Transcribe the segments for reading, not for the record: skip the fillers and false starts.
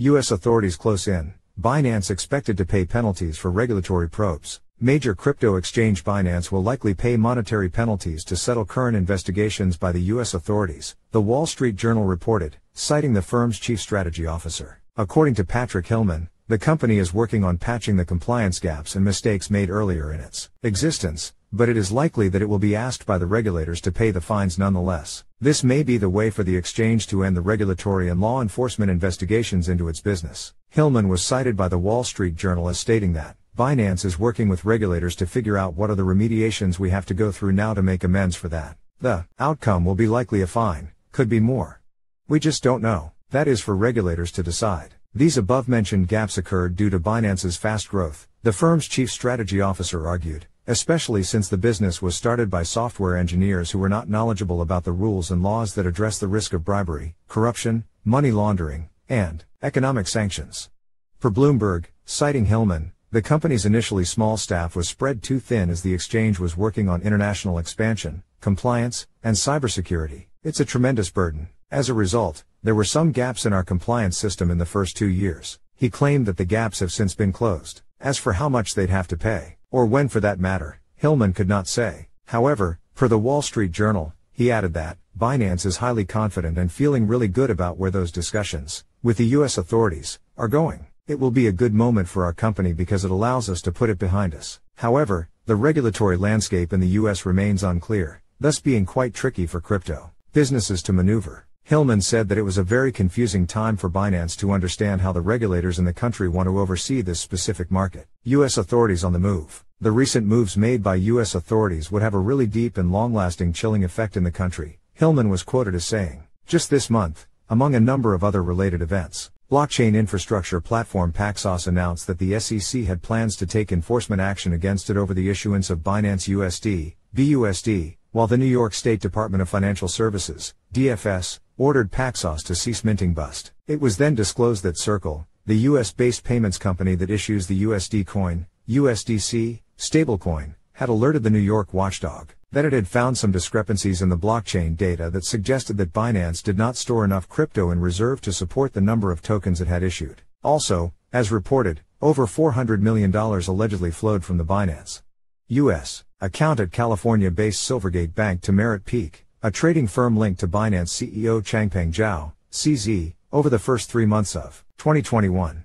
U.S. authorities close in. Binance expected to pay penalties for regulatory probes. Major crypto exchange Binance will likely pay monetary penalties to settle current investigations by the U.S. authorities, the Wall Street Journal reported, citing the firm's chief strategy officer. According to Patrick Hillmann, the company is working on patching the compliance gaps and mistakes made earlier in its existence, but it is likely that it will be asked by the regulators to pay the fines nonetheless. This may be the way for the exchange to end the regulatory and law enforcement investigations into its business. Hilman was cited by the Wall Street Journal as stating that Binance is working with regulators to figure out what are the remediations we have to go through now to make amends for that. The outcome will be likely a fine, could be more. We just don't know. That is for regulators to decide. These above-mentioned gaps occurred due to Binance's fast growth, the firm's chief strategy officer argued, especially since the business was started by software engineers who were not knowledgeable about the rules and laws that address the risk of bribery, corruption, money laundering, and economic sanctions. For Bloomberg, citing Hilman, the company's initially small staff was spread too thin as the exchange was working on international expansion, compliance, and cybersecurity. It's a tremendous burden. As a result, there were some gaps in our compliance system in the first 2 years. He claimed that the gaps have since been closed. As for how much they'd have to pay, or when for that matter, Hilman could not say. However, per the Wall Street Journal, he added that Binance is highly confident and feeling really good about where those discussions with the U.S. authorities are going. It will be a good moment for our company because it allows us to put it behind us. However, the regulatory landscape in the U.S. remains unclear, thus being quite tricky for crypto businesses to maneuver. Hilman said that it was a very confusing time for Binance to understand how the regulators in the country want to oversee this specific market. U.S. authorities on the move. The recent moves made by U.S. authorities would have a really deep and long-lasting chilling effect in the country, Hilman was quoted as saying. Just this month, among a number of other related events, blockchain infrastructure platform Paxos announced that the SEC had plans to take enforcement action against it over the issuance of Binance USD, BUSD, while the New York State Department of Financial Services, DFS, ordered Paxos to cease minting BUSD. It was then disclosed that Circle, the US-based payments company that issues the USD coin, USDC, stablecoin, had alerted the New York watchdog that it had found some discrepancies in the blockchain data that suggested that Binance did not store enough crypto in reserve to support the number of tokens it had issued. Also, as reported, over $400 million allegedly flowed from the Binance U.S. account at California-based Silvergate Bank to Merit Peak, a trading firm linked to Binance CEO Changpeng Zhao, CZ, over the first 3 months of 2021.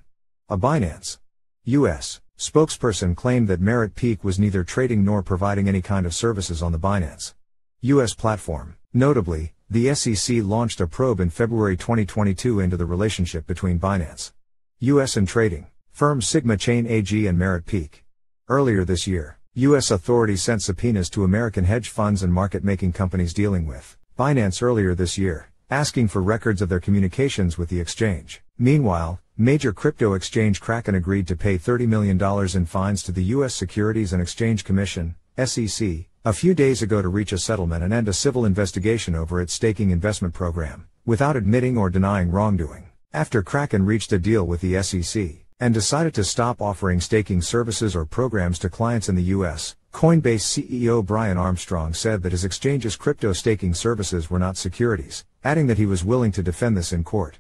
A Binance U.S. spokesperson claimed that Merit Peak was neither trading nor providing any kind of services on the Binance U.S. platform. Notably, the SEC launched a probe in February 2022 into the relationship between Binance U.S. and trading firms Sigma Chain AG and Merit Peak. Earlier this year, U.S. authorities sent subpoenas to American hedge funds and market-making companies dealing with Binance earlier this year, asking for records of their communications with the exchange. Meanwhile, major crypto exchange Kraken agreed to pay $30 million in fines to the U.S. Securities and Exchange Commission, SEC, a few days ago to reach a settlement and end a civil investigation over its staking investment program, without admitting or denying wrongdoing. After Kraken reached a deal with the SEC, and decided to stop offering staking services or programs to clients in the U.S., Coinbase CEO Brian Armstrong said that his exchange's crypto staking services were not securities, adding that he was willing to defend this in court.